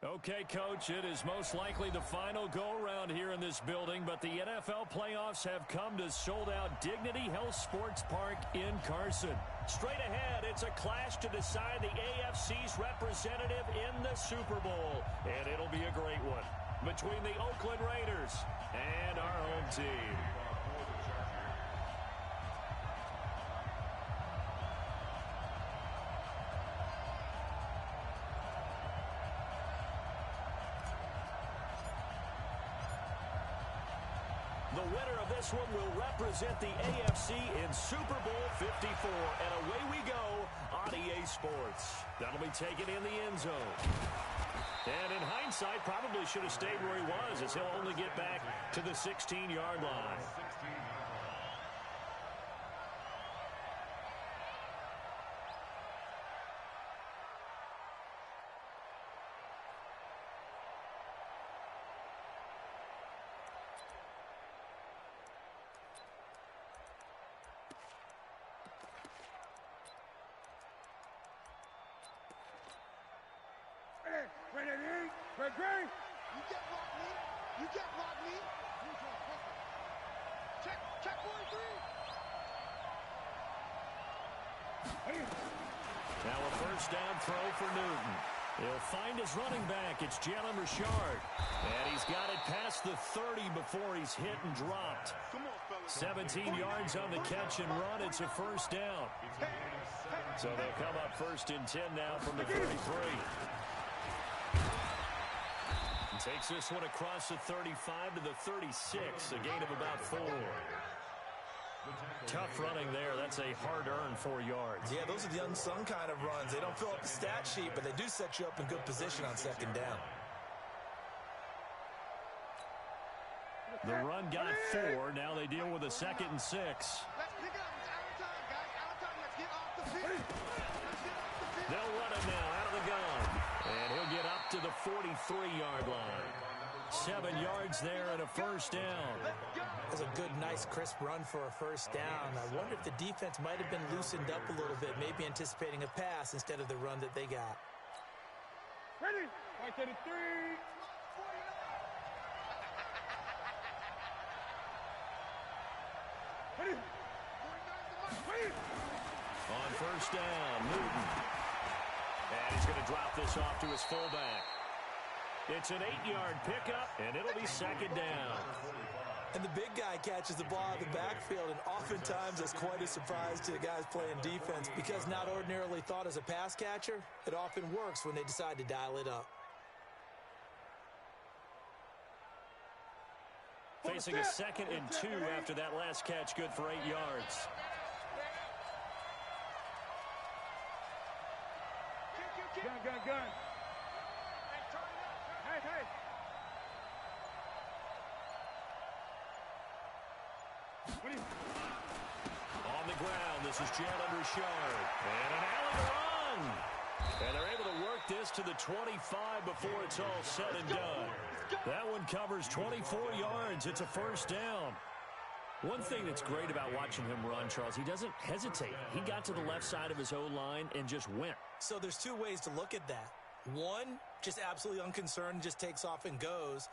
Okay, Coach, it is most likely the final go-around here in this building, but the NFL playoffs have come to sold-out Dignity Health Sports Park in Carson. Straight ahead, it's a clash to decide the AFC's representative in the Super Bowl, and it'll be a great one between the Oakland Raiders and our home team. The winner of this one will represent the AFC in Super Bowl 54. And away we go on EA Sports. That'll be taken in the end zone. And in hindsight, probably should have stayed where he was, as he'll only get back to the 16-yard line. Ready? You get block me. You get block me. Check 43. Now a first down throw for Newton. He'll find his running back. It's Jalen Richard. And he's got it past the 30 before he's hit and dropped. 17 yards on the catch and run. It's a first down. So they'll come up first and 10 now from the 33. Takes this one across the 35 to the 36, a gain of about 4. Tough running there. That's a hard-earned 4 yards. Yeah, those are the unsung kind of runs. They don't fill up the stat sheet, but they do set you up in good position on second down. The run got 4. Now they deal with a 2nd and 6. Let's pick it up. It's out of time, guys. Out of time. Let's get off the field. They'll run it now out of the gun. And he'll get up to the 43-yard line. 7 yards there and a first down. That's a good, nice, crisp run for a first down. I wonder if the defense might have been loosened up a little bit, maybe anticipating a pass instead of the run that they got. Ready? 133. On first down, Newton. And he's going to drop this off to his fullback. It's an 8-yard pickup, and it'll be second down. And the big guy catches the ball out of the backfield, and oftentimes that's quite a surprise to the guys playing defense because not ordinarily thought as a pass catcher, it often works when they decide to dial it up. Facing a 2nd and 2 after that last catch, good for 8 yards. Gun. Hey. On the ground, this is Jalen Richard. And an alley run. And they're able to work this to the 25 before it's all said and done. That one covers 24 yards. It's a first down. One thing that's great about watching him run, Charles, he doesn't hesitate. He got to the left side of his O-line and just went. So there's 2 ways to look at that. One, just absolutely unconcerned, just takes off and goes.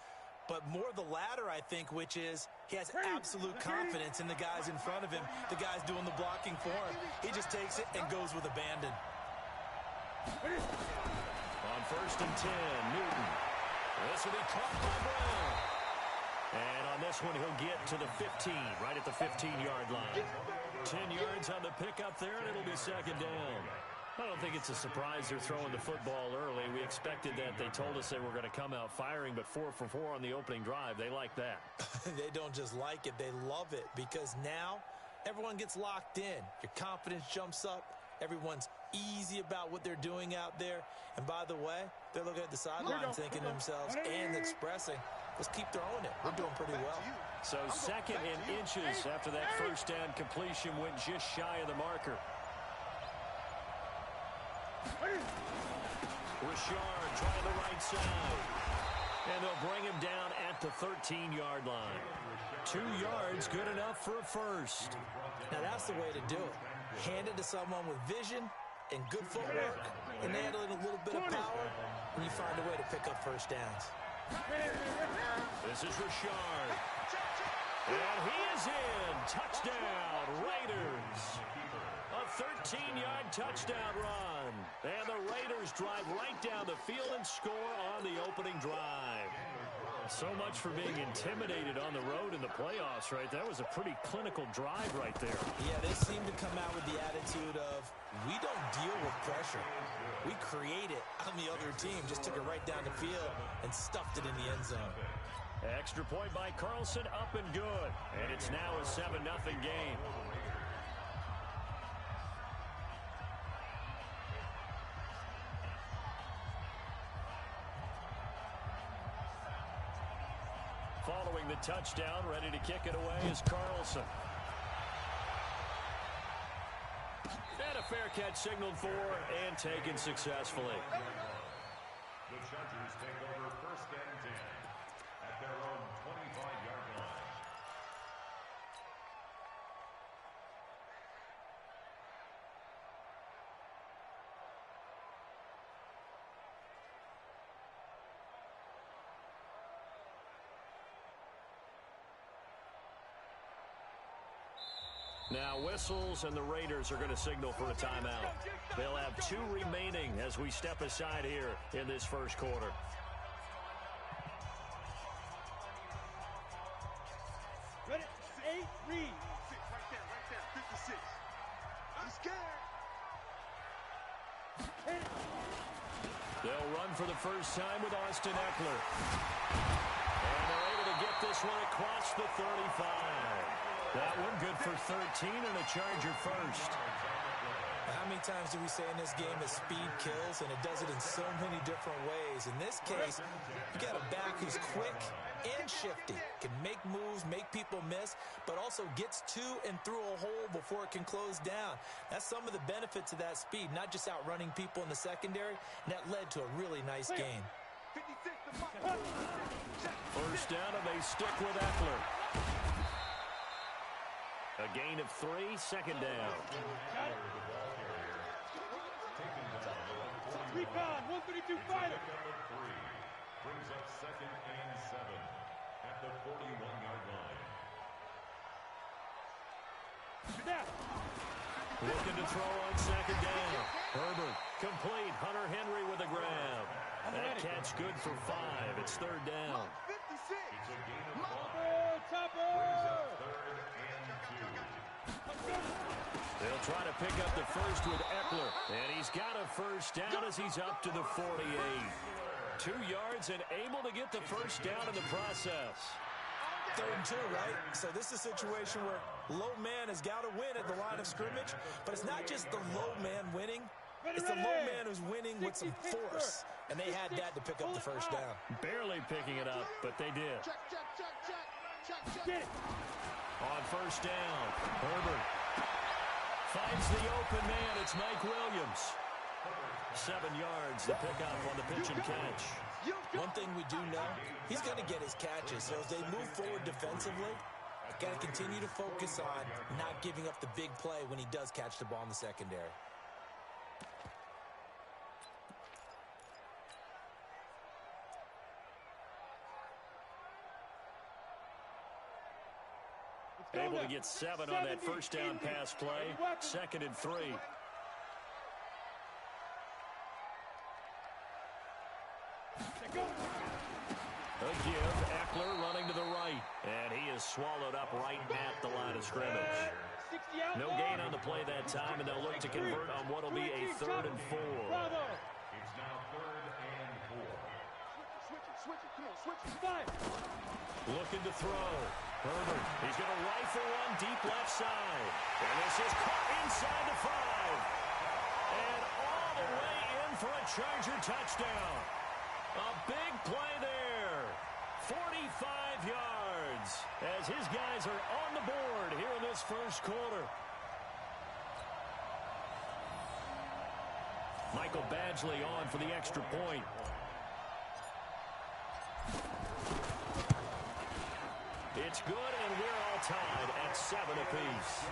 But more the latter, I think, which is he has absolute confidence in the guys in front of him, the guys doing the blocking for him. He just takes it and goes with abandon. On first and 10, Newton. This will be caught by Brown. And on this one, he'll get to the 15, right at the 15-yard line. 10 yards on the pickup there, and it'll be second down. I don't think it's a surprise they're throwing the football early. We expected that. They told us they were going to come out firing, but 4 for 4 on the opening drive. They like that. They don't just like it. They love it because now everyone gets locked in. Your confidence jumps up. Everyone's easy about what they're doing out there. And by the way, they're looking at the sideline thinking to themselves and expressing, let's keep throwing it. We're doing pretty well. So 2nd and inches after that first down completion went just shy of the marker. Richard trying the right side. And they'll bring him down at the 13-yard line. 2 yards, good enough for a first. Now that's the way to do it. Hand it to someone with vision and good footwork, and add a little bit of power. when you find a way to pick up first downs. This is Richard. And he is in. Touchdown, Raiders. A 13-yard touchdown run. And the Raiders drive right down the field and score on the opening drive. So much for being intimidated on the road in the playoffs, right? That was a pretty clinical drive right there. Yeah, they seem to come out with the attitude of, we don't deal with pressure. We create it on the other team. Just took it right down the field and stuffed it in the end zone. Extra point by Carlson, up and good. And it's now a 7-0 game. Following the touchdown, ready to kick it away is Carlson. And a fair catch signaled for and taken successfully. The Chargers take over 1st and 10 at their own 25-yard line. Now whistles, and the Raiders are going to signal for a timeout. They'll have 2 remaining as we step aside here in this first quarter. Ready? 8, read. Right there, 56. I'm scared. They'll run for the first time with Austin Eckler. And they're able to get this one across the 35. That one good for 13 and a Charger first. How many times do we say in this game that speed kills, and it does it in so many different ways? In this case, you got a back who's quick and shifty, can make moves, make people miss, but also gets to and through a hole before it can close down. That's some of the benefits of that speed, not just outrunning people in the secondary, and that led to a really nice gain. First down, and they stick with Eckler. A gain of 3, second down. Recon, 132 fighter. Brings up 2nd and 7 at the 41-yard line. Looking to throw on second down. Herbert complete. Hunter Henry with a grab. That catch good for 5. It's 3rd down. 56. It's a gain of 5. Chopper. Brings up 3rd and 2. They'll try to pick up the first with Eckler. And he's got a first down as he's up to the 48. 2 yards and able to get the first down in the process. 3rd and 2, right? So this is a situation where low man has got to win at the line of scrimmage, but it's not just the low man winning. It's the low man who's winning with some force, and they had that to pick up the first down. Barely picking it up, but they did. Get it. On first down, Herbert finds the open man. It's Mike Williams. 7 yards, the pickup on the pitch and catch. One thing we do know, he's going to get his catches. So as they move forward defensively, got to continue to focus on not giving up the big play when he does catch the ball in the secondary. Able to get 7 on that first down pass play. 2nd and 3. A give, Eckler running to the right. And he is swallowed up right at the line of scrimmage. No gain on the play that time, and they'll look to convert on what will be a 3rd and 4. It's now 3rd and 4. Switch it. Come on, switch it. Looking to throw. Herbert, he's going to rifle one deep left side. And this is caught inside the 5. And all the way in for a Charger touchdown. A big play there. 45 yards as his guys are on the board here in this first quarter. Michael Badgley on for the extra point. It's good, and we're all tied at 7 apiece.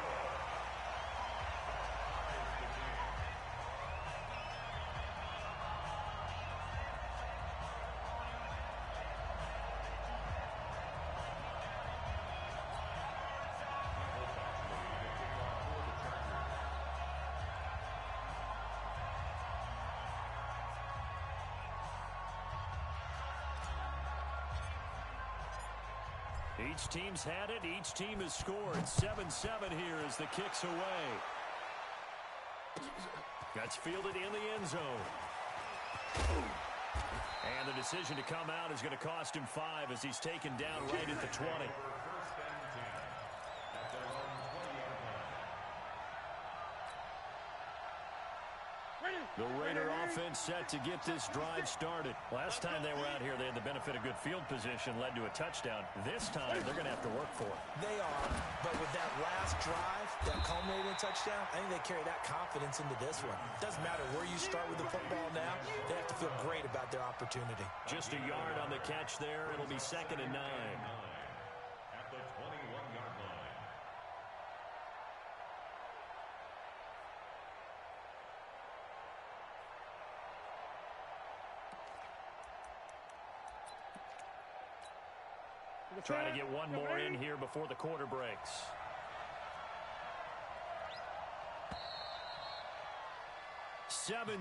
Each team's had it. Each team has scored. 7-7 here as the kick's away. That's fielded in the end zone. And the decision to come out is going to cost him 5 as he's taken down right at the 20. The Raider offense set to get this drive started. Last time they were out here, they had the benefit of good field position, led to a touchdown. This time, they're going to have to work for it. They are, but with that last drive, that culminating touchdown, I think they carry that confidence into this one. It doesn't matter where you start with the football now. They have to feel great about their opportunity. Just a yard on the catch there. It'll be 2nd and 9. At the 21-yard line. Trying to get one more in here before the quarter breaks. Seven,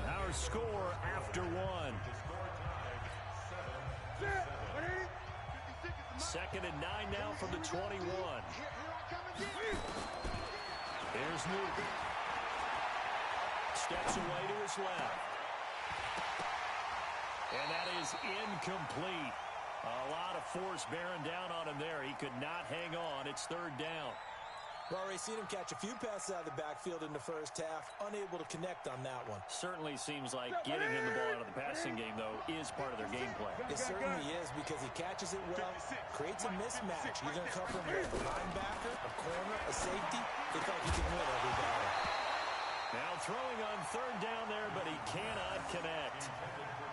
our score after one. 2nd and 9 now from the 21. There's Newton. Steps away to his left. And that is incomplete. A lot of force bearing down on him there. He could not hang on. It's 3rd down. We've already seen him catch a few passes out of the backfield in the first half. Unable to connect on that one. Certainly seems like getting him the ball out of the passing game, though, is part of their game plan. It certainly is because he catches it well, creates a mismatch. You're going to cover him with a linebacker, a corner, a safety. They thought he could win every battle. Now throwing on 3rd down there, but he cannot connect.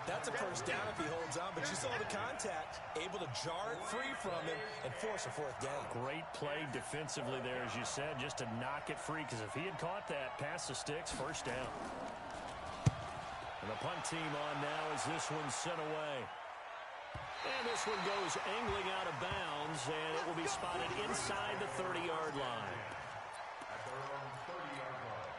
That's a first down if he holds on, but you saw the contact. Able to jar it free from him and force a 4th down. Great play defensively there, as you said, just to knock it free, because if he had caught that, pass the sticks, 1st down. And the punt team on now as this one's sent away. And this one goes angling out of bounds, and it will be spotted inside the 30-yard line. At their own 30-yard line.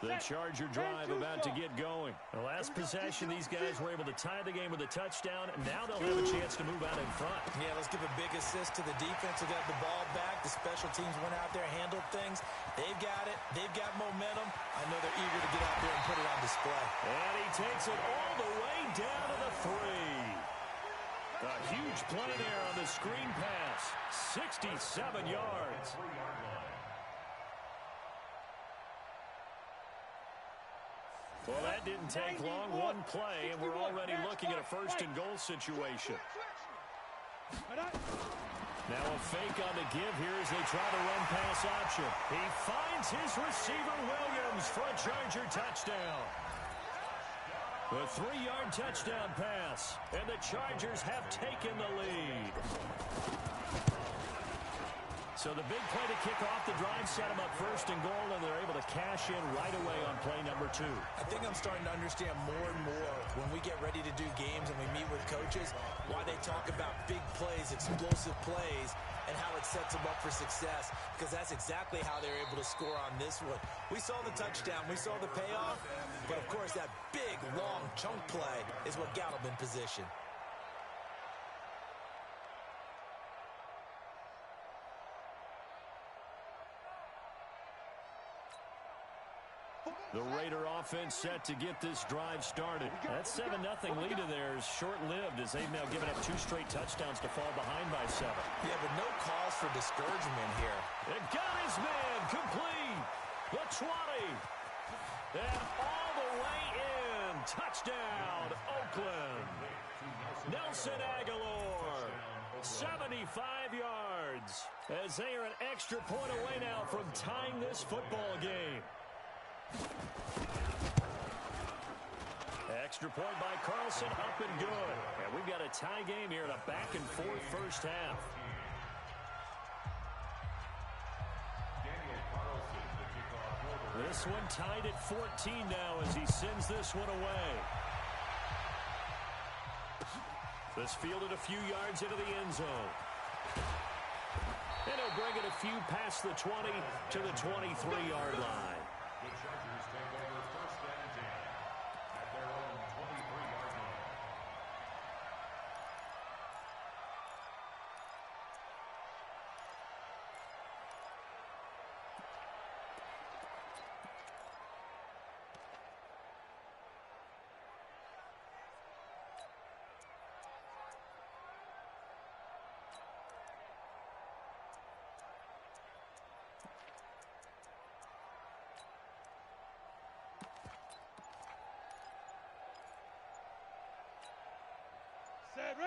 The Charger drive about to get going. The last possession, these guys were able to tie the game with a touchdown, and now they'll have a chance to move out in front. Yeah, let's give a big assist to the defense who got the ball back. The special teams went out there, handled things. They've got it. They've got momentum. I know they're eager to get out there and put it on display. And he takes it all the way down to the 3. A huge play there on the screen pass. 67 yards. Well, that didn't take long. One play, and we're already looking at a 1st and goal situation. Now a fake on the give here as they try to run pass option. He finds his receiver, Williams, for a Charger touchdown. The 3-yard touchdown pass, and the Chargers have taken the lead. So the big play to kick off the drive set them up 1st and goal, and they're able to cash in right away on play number 2. I think I'm starting to understand more and more when we get ready to do games and we meet with coaches why they talk about big plays, explosive plays, and how it sets them up for success, because that's exactly how they're able to score on this one. We saw the touchdown. We saw the payoff. But, of course, that big, long chunk play is what got them in position. The Raider offense set to get this drive started. That 7-0 lead of theirs short-lived as they've now given up 2 straight touchdowns to fall behind by 7. Yeah, but no cause for discouragement here. It got his man complete. The 20. And all the way in. Touchdown, Oakland. Nelson Aguilar. 75 yards. As they are an extra point away now from tying this football game. Extra point by Carlson, up and good. And we've got a tie game here in a back-and-forth first half. This one tied at 14 now as he sends this one away. This fielded a few yards into the end zone. And he'll bring it a few past the 20 to the 23-yard line. The Chargers take over first and 10 at their own 23-yard line.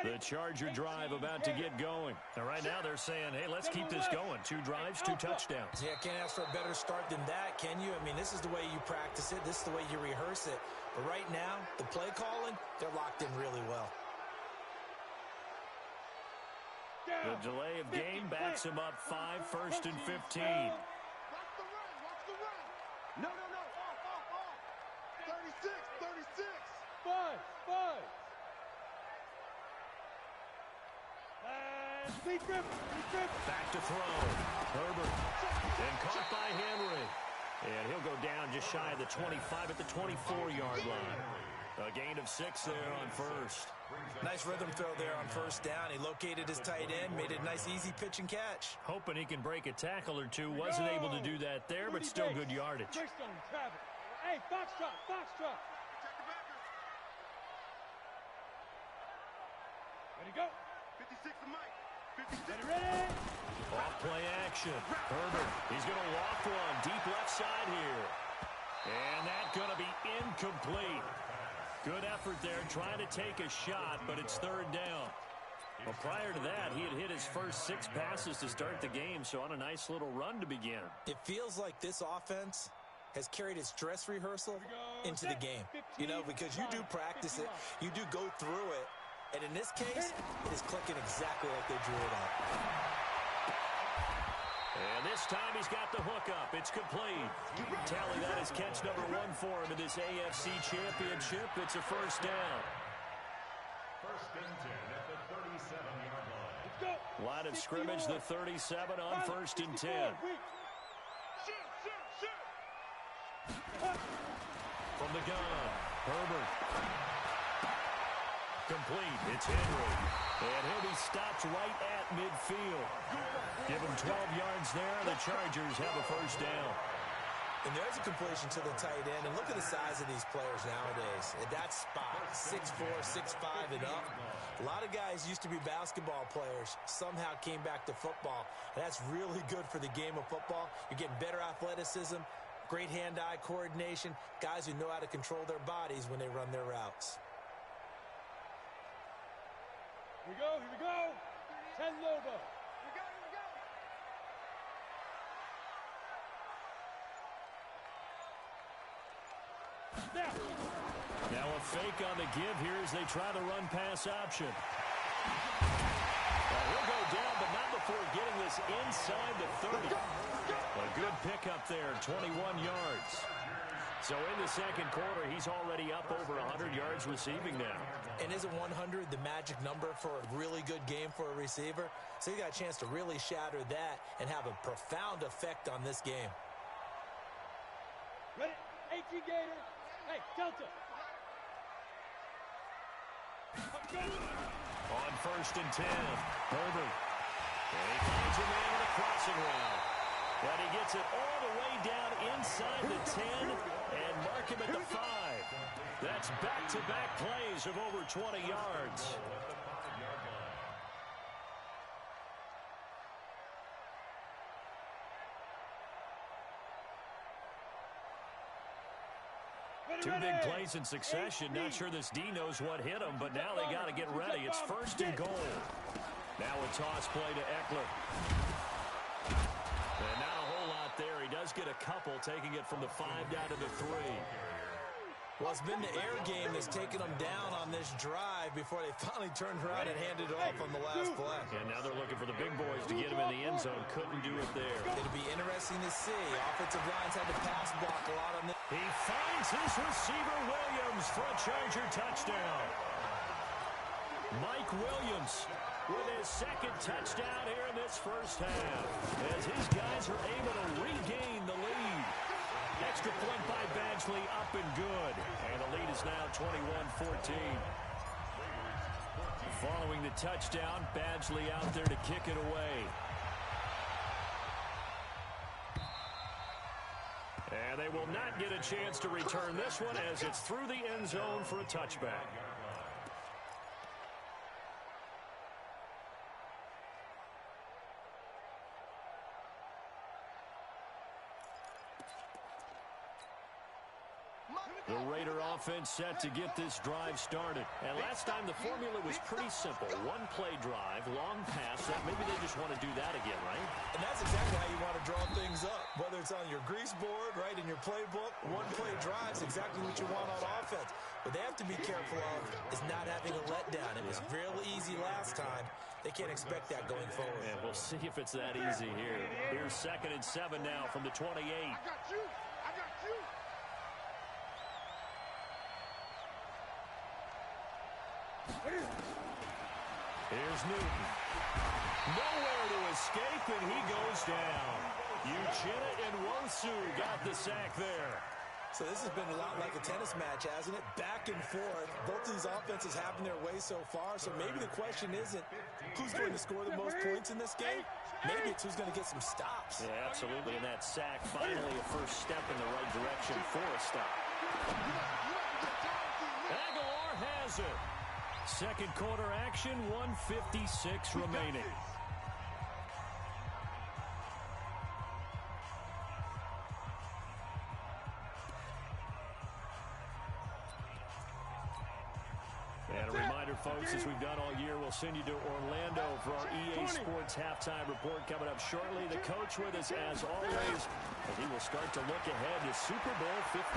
The Charger drive about to get going. And right now they're saying, hey, let's keep this going. 2 drives, 2 touchdowns. Yeah, can't ask for a better start than that, can you? I mean, this is the way you practice it. This is the way you rehearse it. But right now, the play calling, they're locked in really well. The delay of game backs him up 5, first and 15. Watch the run. Watch the run. No. Off. 36. 5. Back to throw. Herbert. And caught by Henry. And he'll go down just shy of the 25 at the 24-yard line. A gain of 6 there on first. Nice rhythm throw there on first down. He located his tight end, made it a nice, easy pitch and catch. Hoping he can break a tackle or two. Wasn't able to do that there, but still good yardage. Hey, Foxtrot. Check the backer. Ready, go. 56 to Mike. 56. Ready. Off play action. Herbert, he's going to walk one deep left side here. And that's going to be incomplete. Good effort there trying to take a shot, but it's third down. Well, prior to that, he had hit his first 6 passes to start the game, so on a nice little run to begin. It feels like this offense has carried its dress rehearsal into the game. You know, because you do practice it, you do go through it, and in this case, it is clicking exactly like they drew it up. And this time he's got the hookup. It's complete. Tally that is catch number 1 for him in this AFC Championship. It's a first down. First and 10 at the 37-yard line. Line of scrimmage, the 37 on first and 10. From the gun, Herbert. Complete. It's Henry. And he'll be stopped right at midfield. Give him 12 yards there. The Chargers have a first down. And there's a completion to the tight end. And look at the size of these players nowadays. At that spot, 6'4", 6'5", and up. A lot of guys used to be basketball players, somehow came back to football. And that's really good for the game of football. You're getting better athleticism, great hand-eye coordination, guys who know how to control their bodies when they run their routes. Here we go. 10 Lobo. Now a fake on the give here as they try the run-pass option. He'll go down, but not before getting this inside the 30. A good pickup there, 21 yards. So in the second quarter, he's already up over 100 yards receiving now. And isn't 100 the magic number for a really good game for a receiver? So he got a chance to really shatter that and have a profound effect on this game. Ready? 18 Gator. Hey, Delta. On first and 10, Herbert. And he finds a man with a crossing route. But he gets it all the way down inside the 10 and mark him at the 5. That's back-to-back plays of over 20 yards. Two big plays in succession. Not sure this D knows what hit him, but now they got to get ready. It's first and goal. Now a toss play to Eckler. And not a whole lot there. He does get a couple, taking it from the 5 down to the 3. Well, it's been the air game that's taken them down on this drive before they finally turned around and handed it off on the last play. And now they're looking for the big boys to get him in the end zone. Couldn't do it there. It'll be interesting to see. Offensive lines had to pass block a lot on this. He finds his receiver, Williams, for a Charger touchdown. Mike Williams with his second touchdown here in this first half, as his guys are able to regain the lead. Extra point by Badgley, up and good. And the lead is now 21-14. Following the touchdown, Badgley out there to kick it away. And they will not get a chance to return this one as it's through the end zone for a touchback. The Raider offense set to get this drive started. And last time the formula was pretty simple. One play drive, long pass. That maybe they just want to do that again, right? And that's exactly how you want to draw things up. Whether it's on your grease board, right, in your playbook, one play drive is exactly what you want on offense. What they have to be careful of is not having a letdown. It was real easy last time. They can't expect that going forward. And we'll see if it's that easy here. Here's 2nd and 7 now from the 28. I got you. I got you. Here's Newton. Nowhere to escape, and he goes down. Uchenna and Nwosu got the sack there. So this has been a lot like a tennis match, hasn't it? Back and forth. Both of these offenses having their way so far. So maybe the question isn't who's going to score the most points in this game. Maybe it's who's going to get some stops. Yeah, absolutely. And that sack, finally a first step in the right direction for a stop. Aguilar has it. Second quarter action, 1:56 remaining. And a reminder, folks, as we've done all year, we'll send you to Orlando for our EA Sports halftime report coming up shortly. The coach with us, as always, and he will start to look ahead to Super Bowl 53.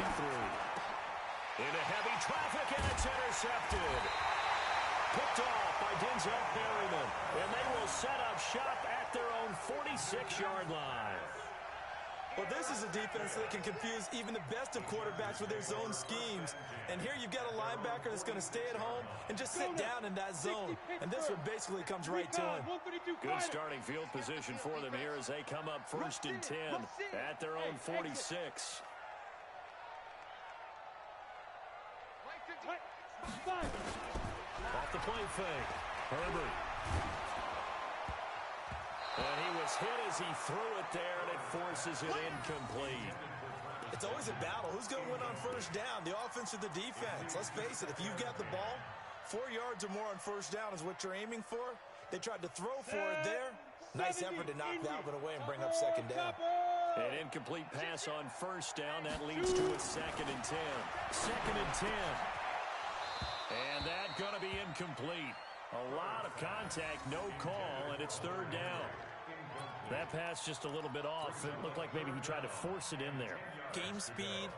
Into heavy traffic, and it's intercepted. Picked off by Denzel Perryman, and they will set up shop at their own 46-yard line. Well, this is a defense that can confuse even the best of quarterbacks with their zone schemes. And here you've got a linebacker that's going to stay at home and just sit down in that zone. And this one basically comes right to him. Good starting field position for them here as they come up 1st and 10 at their own 46. Off the play fake. Herbert. And he was hit as he threw it there, and it forces it incomplete. It's always a battle. Who's going to win on first down, the offense or the defense? Let's face it, if you've got the ball, 4 yards or more on first down is what you're aiming for. They tried to throw for it there. Nice effort to knock that one away and bring up 2nd down. An incomplete pass on first down. That leads to a 2nd and 10. 2nd and 10. And that's going to be incomplete. A lot of contact, no call, and it's 3rd down. That pass just a little bit off. It looked like maybe he tried to force it in there. Game speed,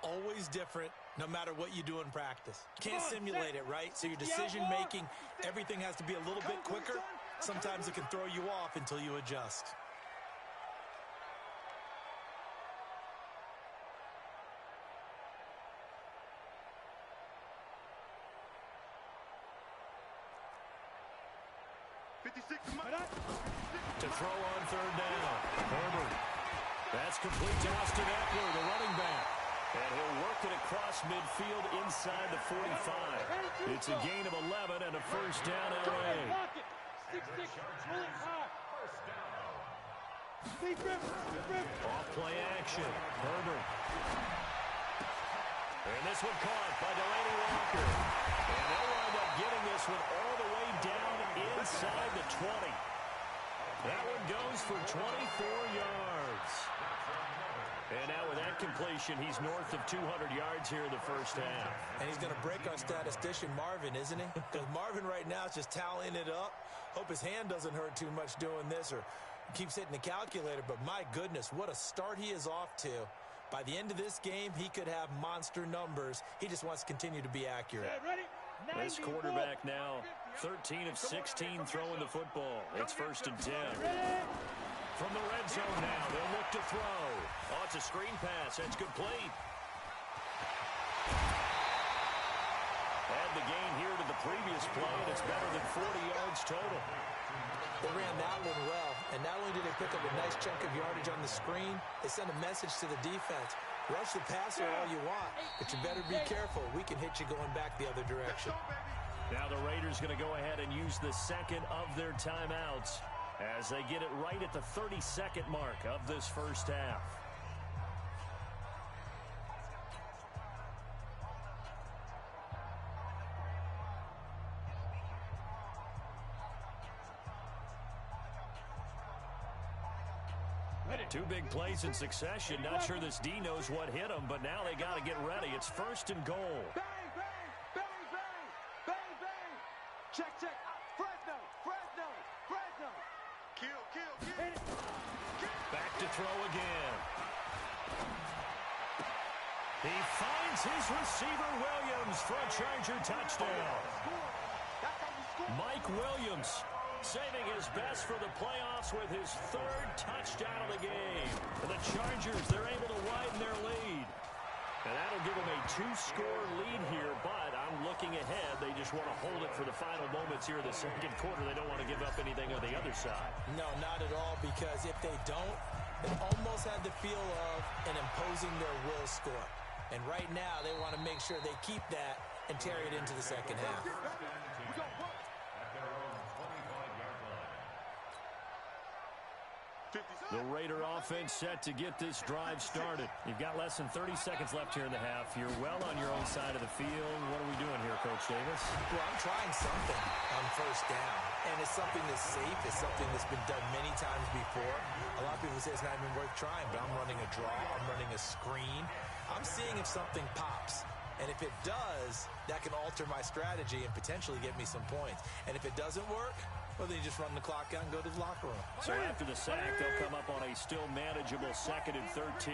always different, no matter what you do in practice. Can't simulate it, right? So your decision-making, everything has to be a little bit quicker. Sometimes it can throw you off until you adjust. To throw on 3rd down. Herbert. That's complete to Austin Ekeler, the running back. And he'll work it across midfield inside the 45. It's a gain of 11 and a first down LA. Off play action. Herbert. And this one caught by Delaney Walker. And they'll wind up getting this one all the way down inside the 20. That one goes for 24 yards. And now with that completion, he's north of 200 yards here in the first half. And he's going to break our statistician Marvin, isn't he? Because Marvin right now is just tallying it up. Hope his hand doesn't hurt too much doing this or keeps hitting the calculator. But my goodness, what a start he is off to. By the end of this game, he could have monster numbers. He just wants to continue to be accurate. This quarterback now 13 of 16 throwing the football. It's 1st and 10. From the red zone now, they'll look to throw. Oh, it's a screen pass. That's complete. Add the gain here to the previous play, and it's better than 40 yards total. They ran that one well, and not only did they pick up a nice chunk of yardage on the screen, they sent a message to the defense. Rush the passer all you want, but you better be careful. We can hit you going back the other direction. Now the Raiders going to go ahead and use the second of their timeouts as they get it right at the 30-second mark of this first half. Two big plays in succession. Not sure this D knows what hit him, but now they got to get ready. It's first and goal. Bang, bang, bang, bang, bang, bang. Check, check. Fresno, Fresno, Fresno. Kill, kill, kill. Back to throw again. He finds his receiver, Williams, for a Charger touchdown. Mike Williams saving his best for the playoffs with his third touchdown of the game. And the Chargers, they're able to widen their lead. And that'll give them a two-score lead here, but I'm looking ahead. They just want to hold it for the final moments here in the second quarter. They don't want to give up anything on the other side. No, not at all, because if they don't, it almost had the feel of an imposing their will score. And right now, they want to make sure they keep that and carry it into the second half. The Raider offense set to get this drive started. You've got less than 30 seconds left here in the half. You're well on your own side of the field. What are we doing here, Coach Davis? Well, I'm trying something on first down, and it's something that's safe. It's something that's been done many times before. A lot of people say it's not even worth trying, but I'm running a draw. I'm running a screen. I'm seeing if something pops. And if it does, that can alter my strategy and potentially get me some points. And if it doesn't work, well, then you just run the clock out and go to the locker room. So after the sack, they'll come up on a still manageable 2nd and 13.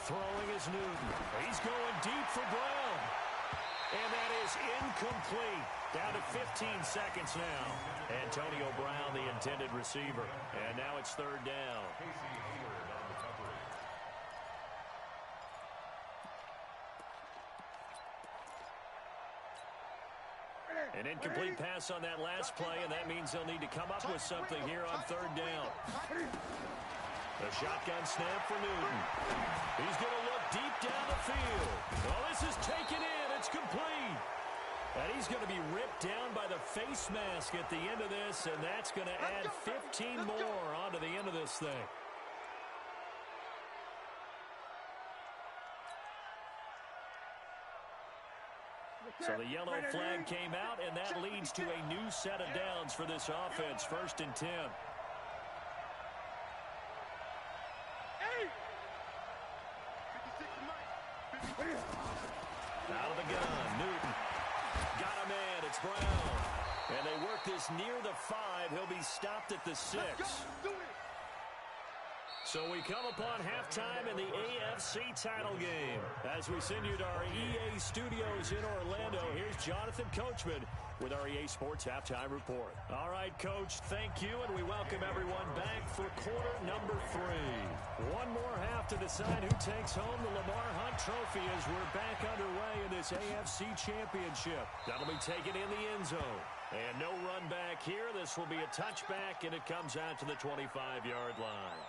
Throwing is Newton. He's going deep for Brown. And that is incomplete. Down to 15 seconds now. Antonio Brown, the intended receiver. And now it's 3rd down. An incomplete pass on that last play, and that means they'll need to come up with something here on 3rd down. The shotgun snap for Newton. He's going to look deep down the field. Oh, this is taken in. It's complete. And he's going to be ripped down by the face mask at the end of this, and that's going to add 15 more onto the end of this thing. So the yellow flag came out, and that leads to a new set of downs for this offense. 1st and 10. Out of the gun, Newton. Got a man, it's Brown. And they work this near the 5. He'll be stopped at the 6. So we come upon halftime in the AFC title game. As we send you to our EA studios in Orlando, here's Jonathan Coachman with our EA Sports Halftime Report. All right, Coach, thank you, and we welcome everyone back for quarter number 3. One more half to decide who takes home the Lamar Hunt Trophy as we're back underway in this AFC Championship. That'll be taken in the end zone. And no run back here. This will be a touchback, and it comes out to the 25-yard line.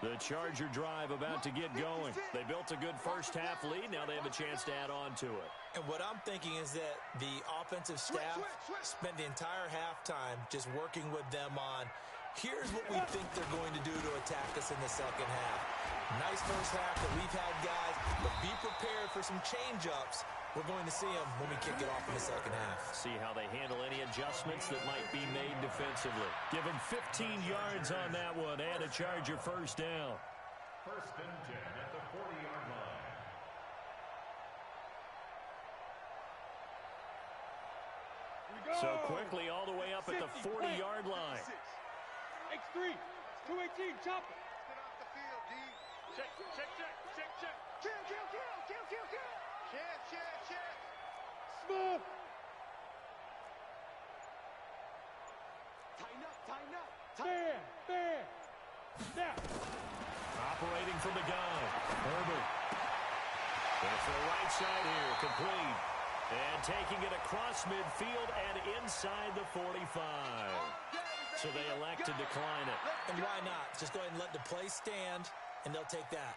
The Charger drive about to get going. They built a good first half lead. Now they have a chance to add on to it. And what I'm thinking is that the offensive staff spent the entire halftime just working with them on, here's what we think they're going to do to attack us in the second half. Nice first half that we've had, guys, but be prepared for some change-ups. We're going to see them when we kick it off in the second half. See how they handle any adjustments that might be made defensively. Give them 15 yards on that one and a Charger first down. 1st and 10 at the 40-yard line. So quickly all the way up at the 40-yard line. X3, 218, chop it. Get off the field, D. Check, check, check, check, check. Kill, kill, kill, kill, kill, kill. Check. Smooth. Tighten up. Bam, bam. Now, to go. Herbert. It's the right side here, complete. And taking it across midfield and inside the 45. So they elect to decline it. And why not? Just go ahead and let the play stand, and they'll take that.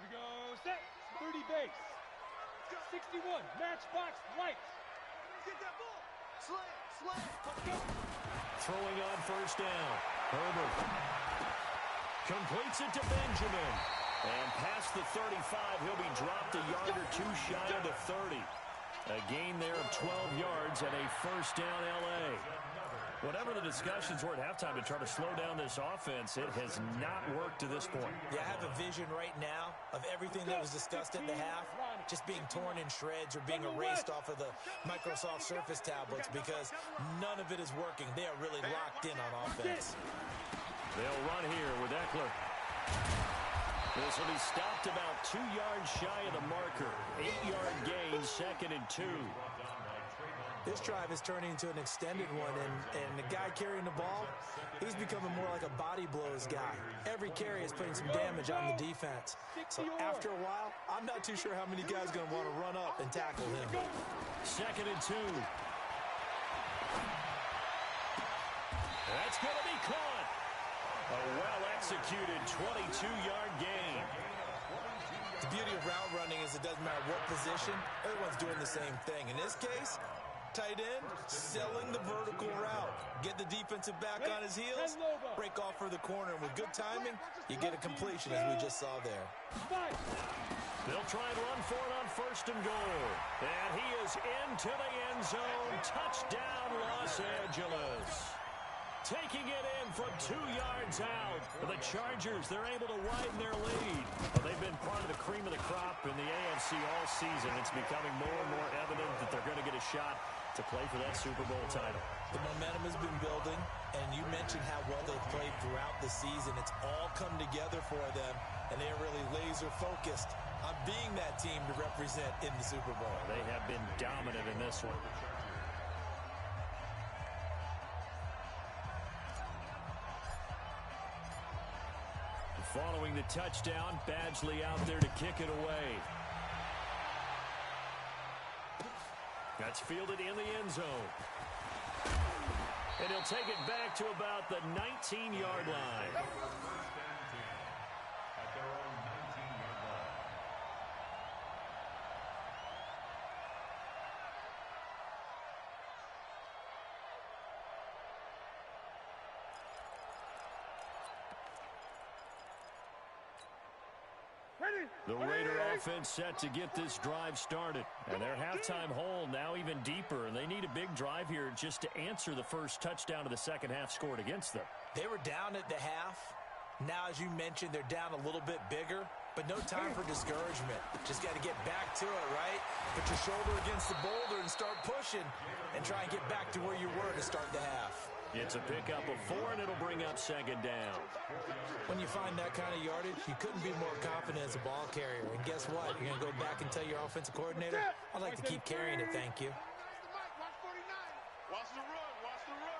Here we go, set, 30 base. 61, matchbox right. Get that ball. Slam. Let's go. Throwing on first down. Herbert completes it to Benjamin. And past the 35, he'll be dropped a yard or two shy of the 30. A gain there of 12 yards and a first down L.A. Whatever the discussions were at halftime to try to slow down this offense, it has not worked to this point. Yeah, I have a vision right now of everything that was discussed at the half just being torn in shreds or being erased off of the Microsoft Surface tablets because none of it is working. They are really locked in on offense. They'll run here with Eckler. This will be stopped about 2 yards shy of the marker. 8-yard gain, 2nd and 2. This drive is turning into an extended one, and the guy carrying the ball, he's becoming more like a body blows guy. Every carry is putting some damage on the defense. So after a while, I'm not too sure how many guys are going to want to run up and tackle him. 2nd and 2. That's going to be caught. A well-executed 22-yard gain. The beauty of route running is it doesn't matter what position, everyone's doing the same thing. In this case, tight end, selling the vertical route. Get the defensive back on his heels, break off for the corner, and with good timing, you get a completion, as we just saw there. They'll try and run for it on first and goal. And he is into the end zone. Touchdown, Los Angeles. Taking it in from 2 yards out. The Chargers, they're able to widen their lead. Well, they've been part of the cream of the crop in the AFC all season. It's becoming more and more evident that they're going to get a shot to play for that Super Bowl title. The momentum has been building, and you mentioned how well they've played throughout the season. It's all come together for them, and they are really laser-focused on being that team to represent in the Super Bowl. They have been dominant in this one. Following the touchdown, Badgley out there to kick it away. That's fielded in the end zone. And he'll take it back to about the 19-yard line. At their own 19-yard line. The Raider offense set to get this drive started. And their halftime hole now even deeper. And they need a big drive here just to answer the first touchdown of the second half scored against them. They were down at the half. Now, as you mentioned, they're down a little bit bigger. But no time for discouragement. Just got to get back to it, right? Put your shoulder against the boulder and start pushing. And try and get back to where you were to start the half. It's a pickup of 4, and it'll bring up second down. When you find that kind of yardage, you couldn't be more confident as a ball carrier. And guess what? You're going to go back and tell your offensive coordinator, I'd like to keep carrying it, thank you. Watch the run. Watch the run.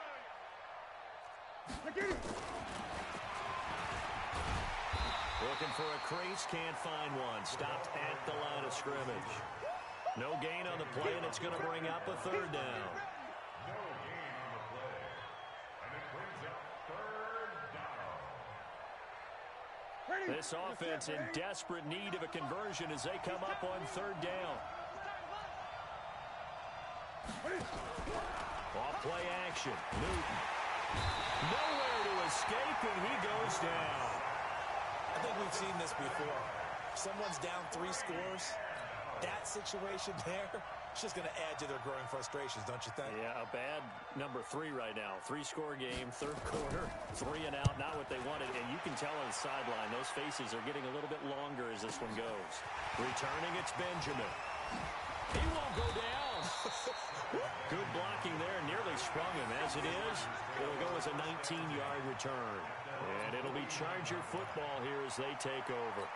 Looking for a crease, can't find one. Stopped at the line of scrimmage. No gain on the play, and it's going to bring up a third down. No gain on the play. And it brings up third down. This offense in desperate need of a conversion as they come up on third down. Off play action. Newton. Nowhere to escape, and he goes down. I think we've seen this before. Someone's down 3 scores. That situation there, it's just going to add to their growing frustrations, don't you think? Yeah, a bad number 3 right now. 3-score game, third quarter, 3 and out, not what they wanted. And you can tell on the sideline, those faces are getting a little bit longer as this one goes. Returning, it's Benjamin. He won't go down. Good blocking there, nearly sprung him. As it is, it'll go as a 19-yard return. And it'll be Charger football here as they take over.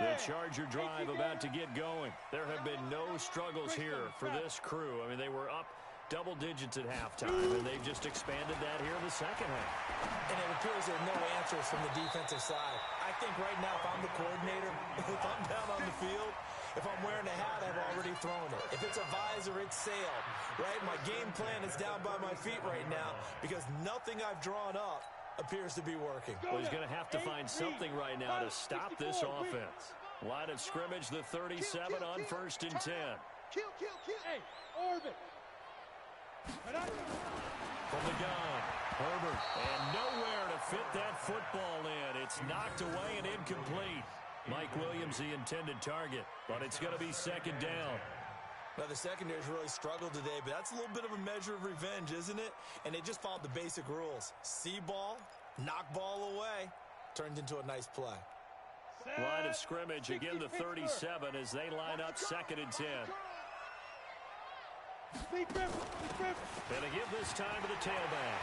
The Charger drive about to get going. There have been no struggles here for this crew. I mean, they were up Double digits at halftime, and they've just expanded that here in the second half. And it appears there are no answers from the defensive side. I think right now, if I'm the coordinator, if I'm down on the field, if I'm wearing a hat, I've already thrown it. If it's a visor, it's sailed, right? My game plan is down by my feet right now because nothing I've drawn up appears to be working. Well, he's going to have to find something right now to stop this offense. Line of scrimmage, the 37 on 1st and 10. Kill. Hey, orbit. From the gun, Herbert, and nowhere to fit that football in. It's knocked away and incomplete. Mike Williams, the intended target, but it's going to be second down. Now, the secondary's really struggled today, but that's a little bit of a measure of revenge, isn't it? And they just followed the basic rules. See ball, knock ball away, turned into a nice play. Line of scrimmage, again the 37 as they line up 2nd and 10. Gonna give this time to the tailback.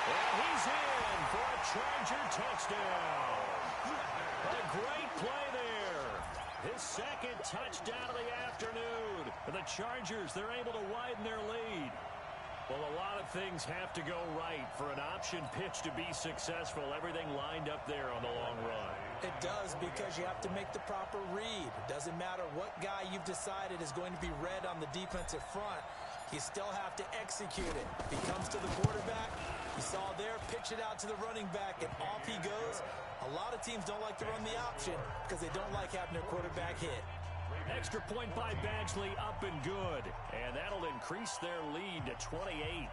And he's in for a Charger touchdown. A great play there. His second touchdown of the afternoon. And the Chargers, they're able to widen their lead. Well, a lot of things have to go right for an option pitch to be successful. Everything lined up there on the long run. It does, because you have to make the proper read. It doesn't matter what guy you've decided is going to be read on the defensive front. You still have to execute it. If he comes to the quarterback, you saw there, pitch it out to the running back, and off he goes. A lot of teams don't like to run the option because they don't like having their quarterback hit. Extra point by Badgley, up and good. And that'll increase their lead to 28.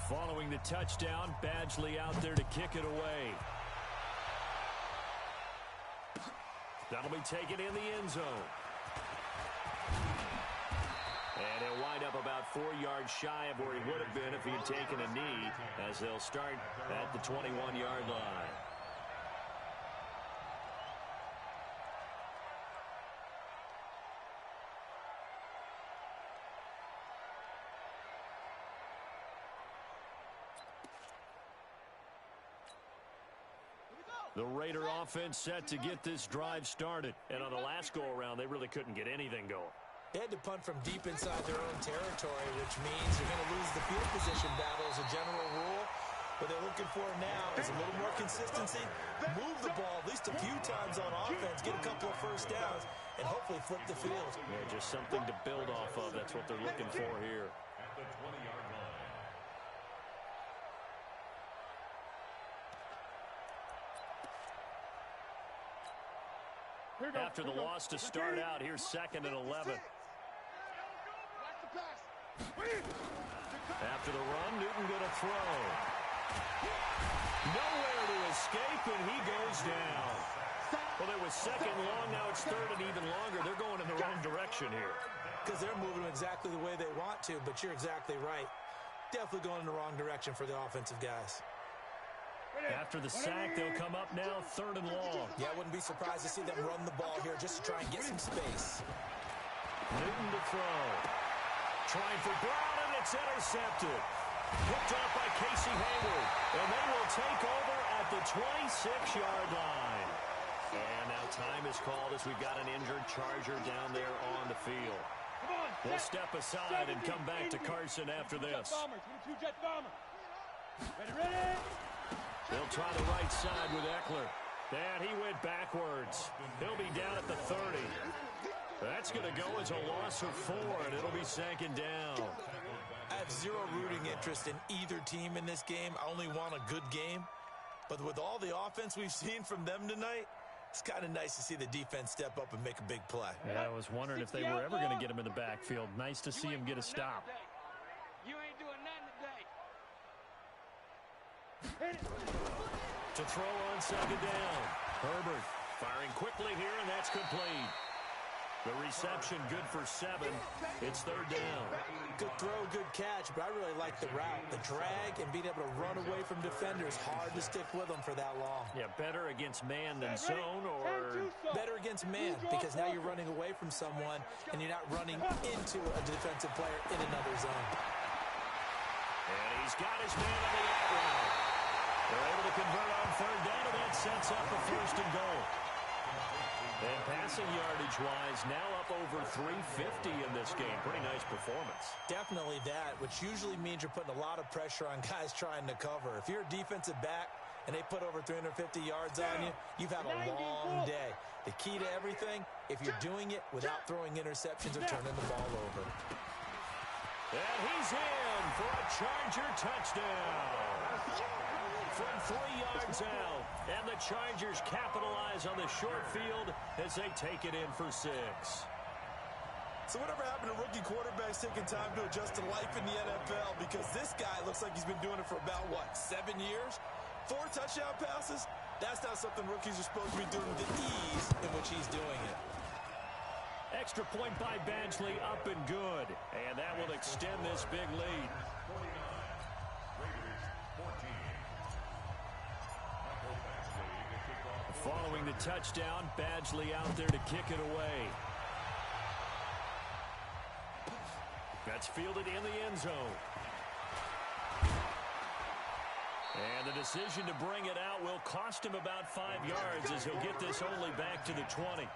Following the touchdown, Badgley out there to kick it away. That'll be taken in the end zone. And he'll wind up about 4 yards shy of where he would have been if he had taken a knee, as they'll start at the 21-yard line. The Raider offense set to get this drive started. And on the last go-around, they really couldn't get anything going. They had to punt from deep inside their own territory, which means you're going to lose the field position battle as a general rule. What they're looking for now is a little more consistency, move the ball at least a few times on offense, get a couple of first downs, and hopefully flip the field. Yeah, just something to build off of. That's what they're looking for here. At the 20-yard line. After the loss to start out, here's 2nd and 11. After the run, Newton going to throw. Nowhere to escape, and he goes down. Well, it was 2nd long, now it's 3rd and even longer. They're going in the wrong direction here. Because they're moving exactly the way they want to, but you're exactly right. Definitely going in the wrong direction for the offensive guys. After the sack, they'll come up now 3rd and long. Yeah, I wouldn't be surprised to see them run the ball here just to try and get some space. Newton to throw. Trying for Brown, and it's intercepted. Picked off by Casey Hayward. And they will take over at the 26-yard line. And now time is called as we've got an injured Charger down there on the field. They'll step aside and come back to Carson after this. Jet bomber. Ready. They'll try the right side with Eckler. And he went backwards. He'll be down at the 30. That's going to go as a loss of 4, and it'll be 2nd down. I have zero rooting interest in either team in this game. I only want a good game. But with all the offense we've seen from them tonight, it's kind of nice to see the defense step up and make a big play. Yeah, I was wondering if they were ever going to get him in the backfield. Nice to see him get a stop. You ain't doing nothing today. To throw on 2nd down. Herbert firing quickly here, and that's complete. The reception good for 7. It's third down. Good throw, good catch, but I really like the route. The drag and being able to run away from defenders, hard to stick with them for that long. Yeah, better against man than zone, or better against man, because now you're running away from someone and you're not running into a defensive player in another zone. And he's got his man on the outrun. They're able to convert on third down, and that sets up a first and goal. And passing yardage-wise, now up over 350 in this game. Pretty nice performance. Definitely that, which usually means you're putting a lot of pressure on guys trying to cover. If you're a defensive back and they put over 350 yards on you, you've had a long day. The key to everything, if you're doing it without throwing interceptions or turning the ball over. And he's in for a Charger touchdown. From 3 yards out, and the Chargers capitalize on the short field as they take it in for 6. So whatever happened to rookie quarterbacks taking time to adjust to life in the NFL? Because this guy looks like he's been doing it for about, 7 years? 4 touchdown passes? That's not something rookies are supposed to be doing with the ease in which he's doing it. Extra point by Badgley, up and good. And that will extend this big lead. Following the touchdown, Badgley out there to kick it away. That's fielded in the end zone. And the decision to bring it out will cost him about 5 yards as he'll get this only back to the 20.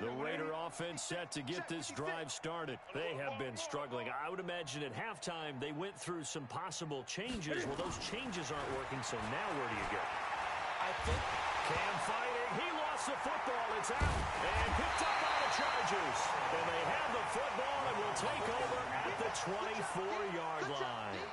The Raider offense set to get this drive started. They have been struggling. I would imagine at halftime they went through some possible changes. Well, those changes aren't working, so now where do you go? I think Cam fighting. He lost the football. It's out. And picked up by the Chargers. And they have the football and will take over at the 24-yard line.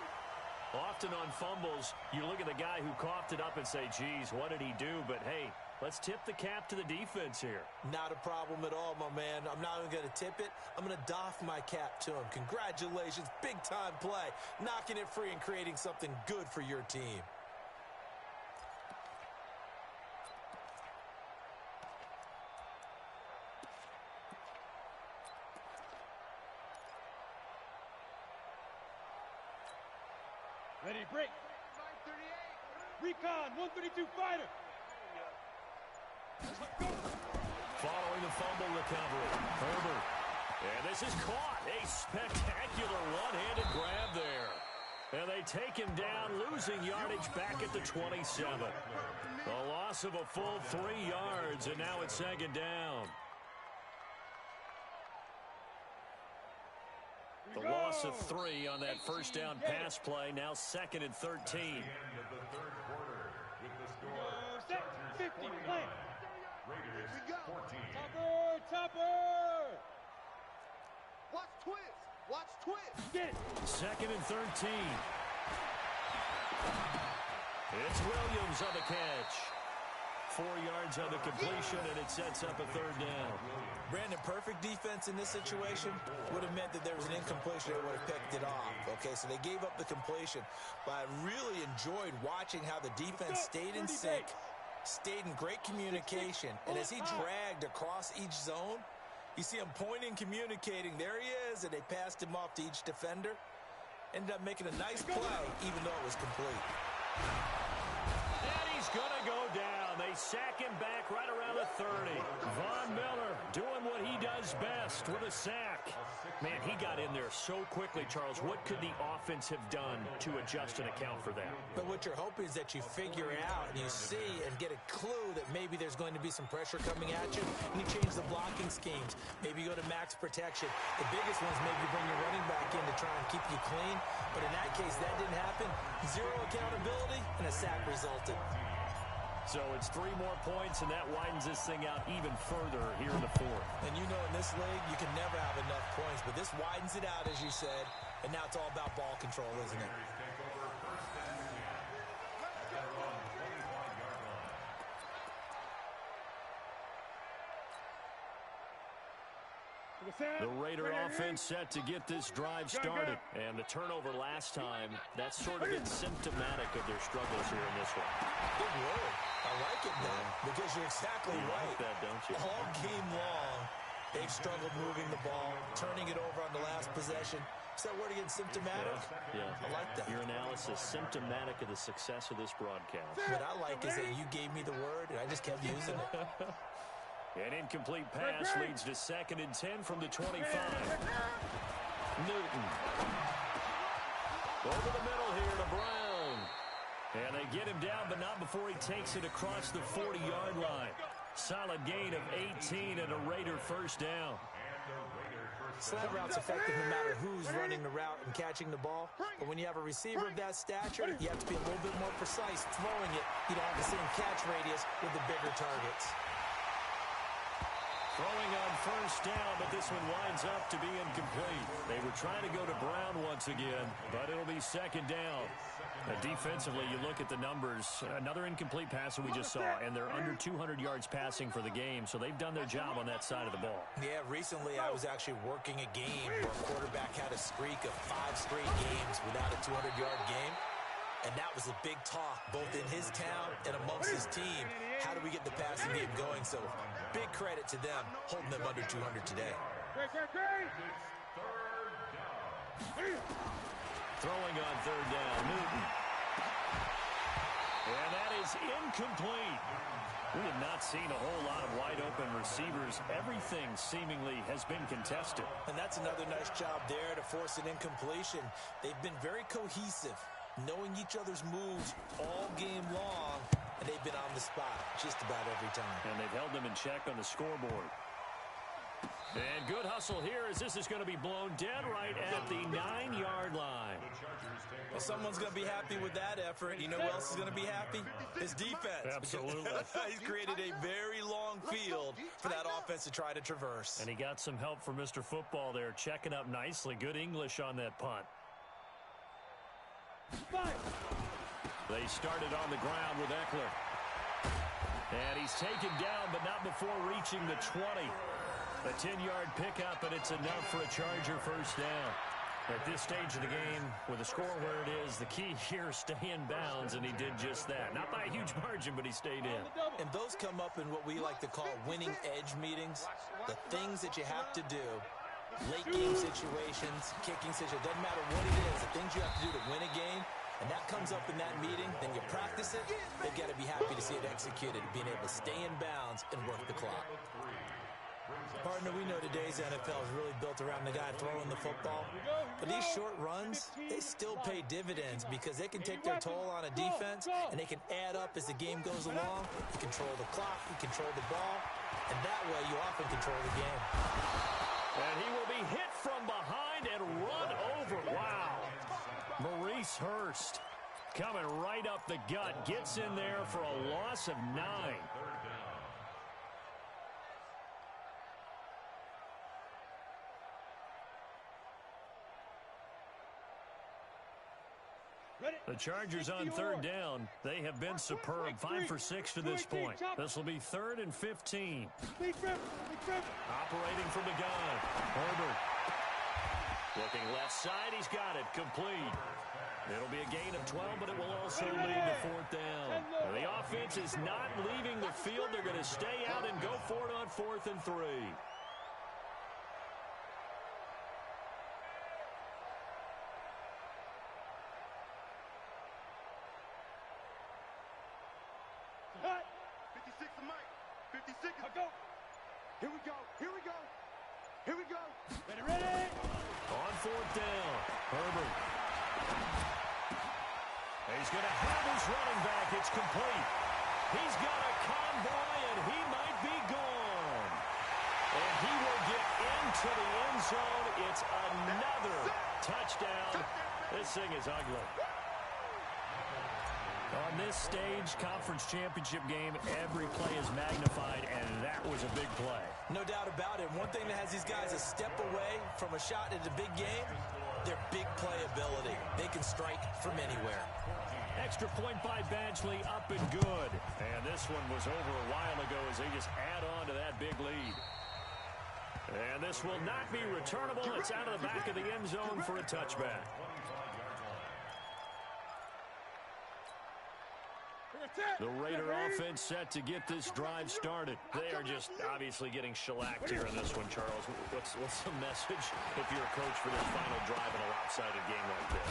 Often on fumbles, you look at the guy who coughed it up and say, geez, what did he do? But, hey, let's tip the cap to the defense here. not a problem at all, my man. I'm not even going to tip it. I'm going to doff my cap to him. Congratulations. Big-time play. Knocking it free and creating something good for your team. Ready, break. Recon, 132 fighter. Following the fumble recovery, Herbert. And this is caught. A spectacular one-handed grab there. And they take him down, losing yardage back at the 27. A loss of a full 3 yards, and now it's second down. The loss of 3 on that first down pass play, now second and 13. End of the third quarter with the score. Set, 50, play. Raiders 14. Topper! Watch twist. Watch twist. Get it. Second and 13. It's Williams on the catch. 4 yards on the completion, and it sets up a third down. Brandon, perfect defense in this situation would have meant that there was an incompletion that would have picked it off. Okay, so they gave up the completion, but I really enjoyed watching how the defense stayed in sync, stayed in great communication, and as he dragged across each zone, you see him pointing, communicating. There he is, and they passed him off to each defender. Ended up making a nice play, even though it was complete. And he's going to go down. They sack him back right around the 30. Von Miller doing what he does best with a sack. Man, he got in there so quickly, Charles. What could the offense have done to adjust and account for that? But what you're hoping is that you figure out and you see and get a clue that maybe there's going to be some pressure coming at you, and you change the blocking schemes. Maybe you go to max protection. The biggest one's maybe bring your running back in to try and keep you clean. But in that case, that didn't happen. Zero accountability, and a sack resulted. So it's 3 more points, and that widens this thing out even further here in the fourth. And you know in this league, you can never have enough points, but this widens it out, as you said, and now it's all about ball control, isn't it? Take over first and 10 at their own 25-yard line. The Raider offense set to get this drive started. And the turnover last time, that's sort of been symptomatic of their struggles here in this one. Good word. I like it, man, because you're exactly right. Like that, don't you? All game long, they've struggled moving the ball, turning it over on the last possession. Is that word again, symptomatic? Yeah. I like that. Your analysis, symptomatic of the success of this broadcast. What I like is that you gave me the word, and I just kept using it. An incomplete pass leads to 2nd and 10 from the 25. Newton. Over the middle here to Brown. And they get him down, but not before he takes it across the 40-yard line. Solid gain of 18 and a Raider first down. Slant route's effective no matter who's running the route and catching the ball. But when you have a receiver of that stature, you have to be a little bit more precise throwing it. You don't have the same catch radius with the bigger targets. Throwing on first down, but this one winds up to be incomplete. They were trying to go to Brown once again, but it'll be 2nd down. Defensively, you look at the numbers. Another incomplete pass that we just saw, and they're under 200 yards passing for the game, so they've done their job on that side of the ball. Yeah, recently I was actually working a game where a quarterback had a streak of 5 straight games without a 200-yard game. And that was a big talk, both in his town and amongst his team. How do we get the passing game going? So big credit to them, holding them under 200 today. Throwing on 3rd down, Newton. And that is incomplete. We have not seen a whole lot of wide-open receivers. Everything seemingly has been contested. And that's another nice job there to force an incompletion. They've been very cohesive, knowing each other's moves all game long, and they've been on the spot just about every time. And they've held them in check on the scoreboard. And good hustle here as this is going to be blown dead right at the 9-yard line. Well, someone's going to be happy with that effort. You know who else is going to be happy? His defense. Absolutely. He's created a very long field for that offense to try to traverse. And he got some help from Mr. Football there, checking up nicely. Good English on that punt. They started on the ground with Eckler. And he's taken down, but not before reaching the 20. A 10-yard pickup, and it's enough for a Charger first down. At this stage of the game, with the score where it is, the key here is stay in bounds, and he did just that. Not by a huge margin, but he stayed in. And those come up in what we like to call winning edge meetings. The things that you have to do, late game situations, kicking situations, doesn't matter what it is, the things you have to do to win a game, and that comes up in that meeting, then you practice it, they've got to be happy to see it executed, being able to stay in bounds and work the clock. Partner, we know today's NFL is really built around the guy throwing the football. But these short runs, they still pay dividends because they can take their toll on a defense, and they can add up as the game goes along. You control the clock, you control the ball, and that way you often control the game. And he will be hit from behind and run over. Wow. Maurice Hurst coming right up the gut, gets in there for a loss of 9. The Chargers on 3rd down. They have been superb. 5 for 6 to this point. This will be 3rd and 15. Operating from the gun. Herbert. Looking left side. He's got it. Complete. It'll be a gain of 12, but it will also lead to 4th down. Now, the offense is not leaving the field. They're going to stay out and go for it on 4th and 3. Here we go. Here we go. Here we go. Ready, ready. On 4th down, Herbert. He's going to have his running back. It's complete. He's got a convoy, and he might be gone. And he will get into the end zone. It's another touchdown. This thing is ugly. On this stage, conference championship game, every play is magnified, and that was a big play. No doubt about it. One thing that has these guys a step away from a shot at the big game, their big play ability. They can strike from anywhere. Extra point by Badgley, up and good. And this one was over a while ago as they just add on to that big lead. And this will not be returnable. It's out of the back of the end zone for a touchback. The Raider offense set to get this drive started. They are just obviously getting shellacked here in this one, Charles. What's the message if you're a coach for this final drive in a lopsided game like this?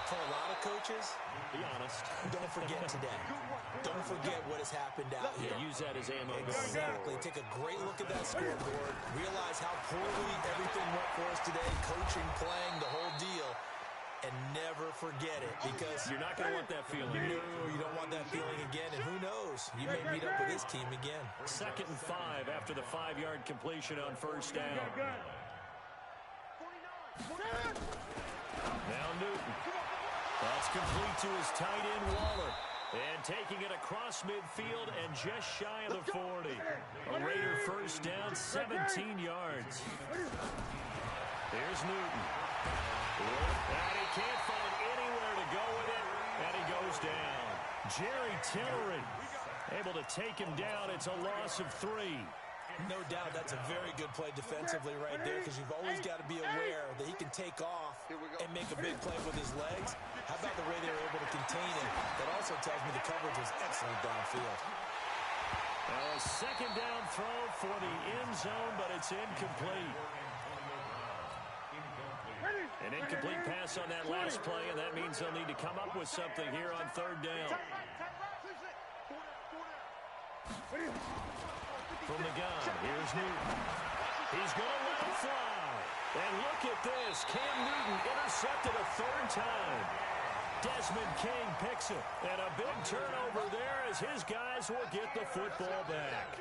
For a lot of coaches, Be honest. don't forget today. Don't forget what has happened out here. Use that as ammo. Exactly. Take a great look at that scoreboard. Realize how poorly everything went for us today. Coaching, playing, the whole deal. And never forget it, because You're not going to want that feeling. no, you don't want that feeling again. And who knows? You may meet up with this team again. 2nd and 5 after the 5-yard completion on first down. Now Newton. That's complete to his tight end, Waller. And taking it across midfield and just shy of the 40. A Raider first down, 17 yards. Here's Newton. And he can't find anywhere to go with it. And he goes down. Jerry Tillery able to take him down. It's a loss of 3. No doubt that's a very good play defensively right there, because you've always got to be aware that he can take off and make a big play with his legs. How about the way they were able to contain him? That also tells me the coverage was excellent downfield. A second down throw for the end zone, but it's incomplete. An incomplete pass on that last play, and that means they'll need to come up with something here on 3rd down. From the gun, here's Newton. He's going to let it fly. And look at this. Cam Newton intercepted a 3rd time. Desmond King picks it. And a big turnover there as his guys will get the football back.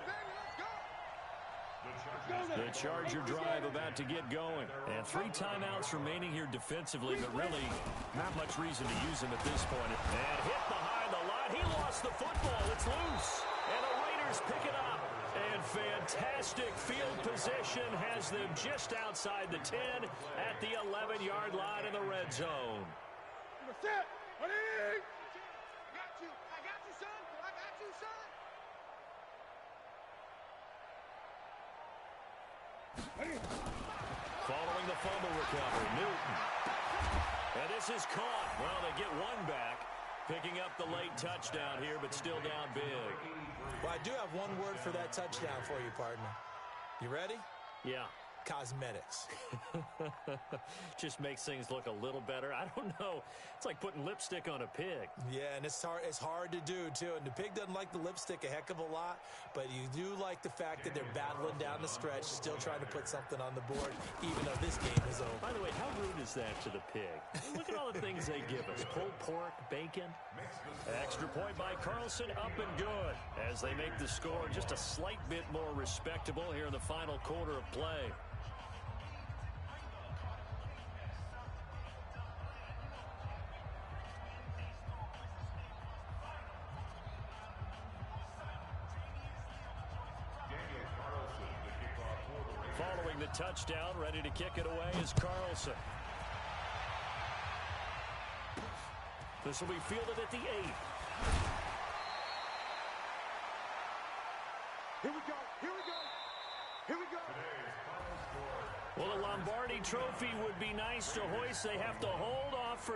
The Charger drive about to get going. And 3 timeouts remaining here defensively, but really not much reason to use them at this point. And hit behind the line. He lost the football. It's loose. And the Raiders pick it up. And fantastic field position has them just outside the 10 at the 11-yard line in the red zone. Set. I got you, son. I got you, son. Following the fumble recovery, Newton. And this is caught. Well, they get one back, picking up the late touchdown here, but still down big. Well, I do have one word for that touchdown for you, partner. You ready? Yeah. Cosmetics. Just makes things look a little better. I don't know. It's like putting lipstick on a pig. Yeah, and it's hard to do, too. And the pig doesn't like the lipstick a heck of a lot, but you do like the fact that they're battling down the stretch, still trying to put something on the board, even though this game is over. By the way, how rude is that to the pig? Look at all the things they give us. Pulled pork, bacon. Extra point by Carlson, up and good. As they make the score just a slight bit more respectable here in the final quarter of play. Following the touchdown, ready to kick it away is Carlson. This will be fielded at the 8. Here we go. Here we go. Here we go. Well, a Lombardi trophy would be nice to hoist. They have to hold off for